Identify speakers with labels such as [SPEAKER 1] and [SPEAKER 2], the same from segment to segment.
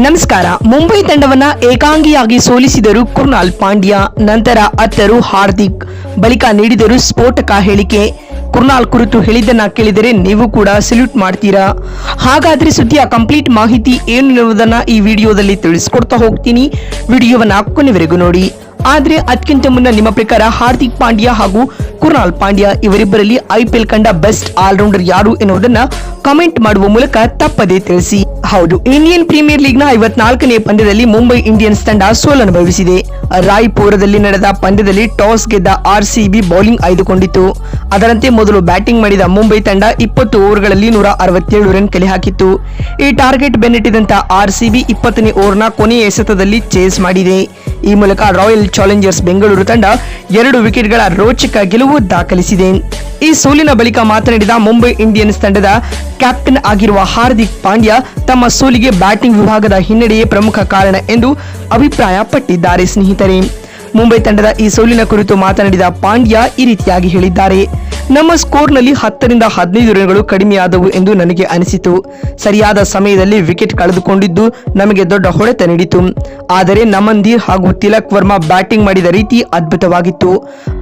[SPEAKER 1] ನಮಸ್ಕಾರ. ಮುಂಬೈ ತಂಡವನ್ನ ಏಕಾಂಗಿಯಾಗಿ ಸೋಲಿಸಿದರು ಕೃಣಾಲ್ ಪಾಂಡ್ಯ. ನಂತರ ಅತ್ತರು ಹಾರ್ದಿಕ್. ಬಳಿಕ ನೀಡಿದರು ಸ್ಫೋಟಕ ಹೇಳಿಕೆ. ಕೃಣಾಲ್ ಕುರಿತು ಹೇಳಿದ್ದನ್ನ ಕೇಳಿದರೆ ನೀವು ಕೂಡ ಸಲ್ಯೂಟ್ ಮಾಡ್ತೀರಾ. ಹಾಗಾದ್ರೆ ಸುದ್ದಿಯ ಕಂಪ್ಲೀಟ್ ಮಾಹಿತಿ ಏನು ಎನ್ನುವುದನ್ನ ಈ ವಿಡಿಯೋದಲ್ಲಿ ತಿಳಿಸ್ಕೊಡ್ತಾ ಹೋಗ್ತೀನಿ. ವಿಡಿಯೋವನ್ನ ಕೊನೆವರೆಗೂ ನೋಡಿ. ಆದ್ರೆ ಅದಕ್ಕಿಂತ ಮುನ್ನ ನಿಮ್ಮ ಪ್ರಕಾರ ಹಾರ್ದಿಕ್ ಪಾಂಡ್ಯ ಹಾಗೂ ಕೃಣಾಲ್ ಪಾಂಡ್ಯ ಇವರಿಬ್ಬರಲ್ಲಿ IPL ಕಂಡ ಬೆಸ್ಟ್ ಆಲ್ರೌಂಡರ್ ಯಾರು ಎನ್ನುವುದನ್ನ ಕಮೆಂಟ್ ಮಾಡುವ ಮೂಲಕ ತಪ್ಪದೇ ತಿಳಿಸಿ. ಹೌದು, ಇಂಡಿಯನ್ ಪ್ರೀಮಿಯರ್ ಲೀಗ್ ನ 54ನೇ ಪಂದ್ಯದಲ್ಲಿ ಮುಂಬೈ ಇಂಡಿಯನ್ಸ್ ತಂಡ ಸೋಲನುಭವಿಸಿದೆ. ರಾಯ್ಪುರದಲ್ಲಿ ನಡೆದ ಪಂದ್ಯದಲ್ಲಿ ಟಾಸ್ ಗೆದ್ದ RCB ಬೌಲಿಂಗ್ ಆಯ್ದುಕೊಂಡಿತು. ಅದರಂತೆ ಮೊದಲು ಬ್ಯಾಟಿಂಗ್ ಮಾಡಿದ ಮುಂಬೈ ತಂಡ 20 ಓವರ್ಗಳಲ್ಲಿ 167 ರನ್ ಕಲೆ ಹಾಕಿತ್ತು. ಈ ಟಾರ್ಗೆಟ್ ಬೆನ್ನಟ್ಟಿದಂತ RCB 20ನೇ ಓವರ್ನ ಕೊನೆಯ ಎಸೆತದಲ್ಲಿ ಚೇಸ್ ಮಾಡಿದೆ. ಈ ಮೂಲಕ ರಾಯಲ್ ಚಾಲೆಂಜರ್ಸ್ ಬೆಂಗಳೂರು ತಂಡ 2 ವಿಕೆಟ್ಗಳ ರೋಚಕ ಗೆಲುವು ದಾಖಲಿಸಿದೆ. ಈ ಸೋಲಿನ ಬಳಿಕ ಮಾತನಾಡಿದ ಮುಂಬೈ ಇಂಡಿಯನ್ಸ್ ತಂಡದ ಕ್ಯಾಪ್ಟನ್ ಆಗಿರುವ ಹಾರ್ದಿಕ್ ಪಾಂಡ್ಯ ತಮ್ಮ ಸೋಲಿಗೆ ಬ್ಯಾಟಿಂಗ್ ವಿಭಾಗದ ಹಿನ್ನಡೆಯೇ ಪ್ರಮುಖ ಕಾರಣ ಎಂದು ಅಭಿಪ್ರಾಯಪಟ್ಟಿದ್ದಾರೆ. ಸ್ನೇಹಿತರೆ, ಮುಂಬೈ ತಂಡದ ಈ ಸೋಲಿನ ಕುರಿತು ಮಾತನಾಡಿದ ಪಾಂಡ್ಯ ಈ ರೀತಿಯಾಗಿ ಹೇಳಿದ್ದಾರೆ. ನಮ್ಮ ಸ್ಕೋರ್ನಲ್ಲಿ 10 ರಿಂದ 15 ರನ್ಗಳು ಕಡಿಮೆಯಾದವು ಎಂದು ನನಗೆ ಅನಿಸಿತು. ಸರಿಯಾದ ಸಮಯದಲ್ಲಿ ವಿಕೆಟ್ ಕಳೆದುಕೊಂಡಿದ್ದು ನಮಗೆ ದೊಡ್ಡ ಹೊಡೆತ ನೀಡಿತು. ಆದರೆ ನಮನ್ದೀರ್ ಹಾಗೂ ತಿಲಕ್ ವರ್ಮಾ ಬ್ಯಾಟಿಂಗ್ ಮಾಡಿದ ರೀತಿ ಅದ್ಭುತವಾಗಿತ್ತು.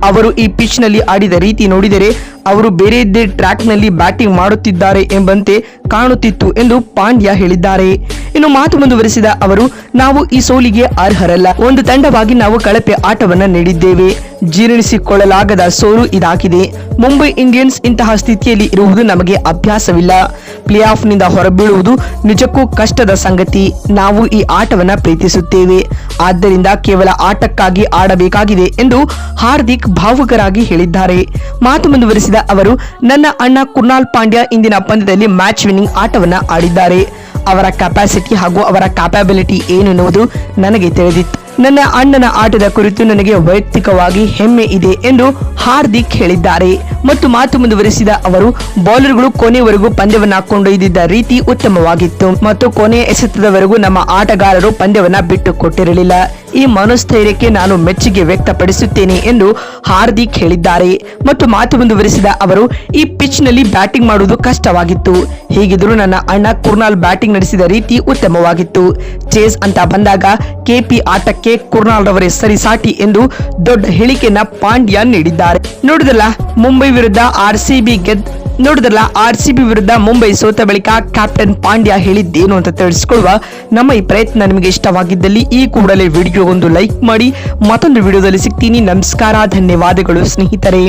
[SPEAKER 1] ಅವರು ಈ ಪಿಚ್ ನಲ್ಲಿ ಆಡಿದ ರೀತಿ ನೋಡಿದರೆ ಅವರು ಬೇರೆಯದ್ದೇ ಟ್ರ್ಯಾಕ್ ನಲ್ಲಿ ಬ್ಯಾಟಿಂಗ್ ಮಾಡುತ್ತಿದ್ದಾರೆ ಎಂಬಂತೆ ಕಾಣುತ್ತಿತ್ತು ಎಂದು ಪಾಂಡ್ಯ ಹೇಳಿದ್ದಾರೆ. ಇನ್ನು ಮಾತು ಮುಂದುವರೆಸಿದ ಅವರು, ನಾವು ಈ ಸೋಲಿಗೆ ಅರ್ಹರಲ್ಲ. ಒಂದು ತಂಡವಾಗಿ ನಾವು ಕಳಪೆ ಆಟವನ್ನ ನೀಡಿದ್ದೇವೆ. ಜೀರ್ಣಿಸಿಕೊಳ್ಳಲಾಗದ ಸೋಲು ಇದಾಗಿದೆ. ಮುಂಬೈ ಇಂಡಿಯನ್ಸ್ ಇಂತಹ ಸ್ಥಿತಿಯಲ್ಲಿ ಇರುವುದು ನಮಗೆ ಅಭ್ಯಾಸವಿಲ್ಲ. ಪ್ಲೇ ಆಫ್ ನಿಂದ ಹೊರಬೀಳುವುದು ನಿಜಕ್ಕೂ ಕಷ್ಟದ ಸಂಗತಿ. ನಾವು ಈ ಆಟವನ್ನ ಪ್ರೀತಿಸುತ್ತೇವೆ. ಆದ್ದರಿಂದ ಕೇವಲ ಆಟಕ್ಕಾಗಿ ಆಡಬೇಕಾಗಿದೆ ಎಂದು ಹಾರ್ದಿಕ್ ಭಾವುಕರಾಗಿ ಹೇಳಿದ್ದಾರೆ. ಮಾತು ಮುಂದುವರೆಸಿದ ಅವರು, ನನ್ನ ಅಣ್ಣ ಕೃಣಾಲ್ ಪಾಂಡ್ಯ ಇಂದಿನ ಪಂದ್ಯದಲ್ಲಿ ಮ್ಯಾಚ್ ವಿನ್ನಿಂಗ್ ಆಟವನ್ನ ಆಡಿದ್ದಾರೆ. ಅವರ ಕೆಪಾಸಿಟಿ ಹಾಗೂ ಅವರ ಕ್ಯಾಪಬಿಲಿಟಿ ಏನೆನ್ನುವುದು ನನಗೆ ತಿಳಿದಿತ್ತು. ನನ್ನ ಅಣ್ಣನ ಆಟದ ಕುರಿತು ನನಗೆ ವೈಯಕ್ತಿಕವಾಗಿ ಹೆಮ್ಮೆ ಇದೆ ಎಂದು ಹಾರ್ದಿಕ್ ಹೇಳಿದ್ದಾರೆ. ಮತ್ತು ಮಾತು ಮುಂದುವರೆಸಿದ ಅವರು, ಬೌಲರ್ಗಳು ಕೊನೆಯವರೆಗೂ ಪಂದ್ಯವನ್ನ ಕೊಂಡೊಯ್ದಿದ್ದ ರೀತಿ ಉತ್ತಮವಾಗಿತ್ತು ಮತ್ತು ಕೊನೆಯ ಎಸೆತದವರೆಗೂ ನಮ್ಮ ಆಟಗಾರರು ಪಂದ್ಯವನ್ನ ಬಿಟ್ಟು ಕೊಟ್ಟಿರಲಿಲ್ಲ. ಈ ಮನೋಸ್ಥೈರ್ಯಕ್ಕೆ ನಾನು ಮೆಚ್ಚುಗೆ ವ್ಯಕ್ತಪಡಿಸುತ್ತೇನೆ ಎಂದು ಹಾರ್ದಿಕ್ ಹೇಳಿದ್ದಾರೆ. ಮತ್ತು ಮಾತು ಮುಂದುವರೆಸಿದ ಅವರು, ಈ ಪಿಚ್ ನಲ್ಲಿ ಬ್ಯಾಟಿಂಗ್ ಮಾಡುವುದು ಕಷ್ಟವಾಗಿತ್ತು. ಹೀಗಿದ್ರೂ ನನ್ನ ಅಣ್ಣ ಕೃಣಾಲ್ ಬ್ಯಾಟಿಂಗ್ ನಡೆಸಿದ ರೀತಿ ಉತ್ತಮವಾಗಿತ್ತು. ಚೇಸ್ ಅಂತ ಬಂದಾಗ KP ಆಟಕ್ಕೆ ಕೃಣಾಲ್ ರವರೇ ಸರಿಸಾಟಿ ಎಂದು ದೊಡ್ಡ ಹೇಳಿಕೆಯನ್ನ ಪಾಂಡ್ಯ ನೀಡಿದ್ದಾರೆ. ನೋಡಿದಲ್ಲ, ಮುಂಬೈ ವಿರುದ್ಧ RCB ವಿರುದ್ಧ ಮುಂಬೈ ಸೋತ ಬಳಿಕ ಕ್ಯಾಪ್ಟನ್ ಪಾಂಡ್ಯ ಹೇಳಿದ್ದೇನು ಅಂತ ತಿಳಿಸಿಕೊಳ್ಳುವ ನಮ್ಮ ಈ ಪ್ರಯತ್ನ ನಿಮಗೆ ಇಷ್ಟವಾಗಿದ್ದಲ್ಲಿ ಈ ಕೂಡಲೇ ವಿಡಿಯೋಗೊಂದು ಲೈಕ್ ಮಾಡಿ. ಮತ್ತೊಂದು ವಿಡಿಯೋದಲ್ಲಿ ಸಿಗ್ತೀನಿ. ನಮಸ್ಕಾರ, ಧನ್ಯವಾದಗಳು ಸ್ನೇಹಿತರೆ.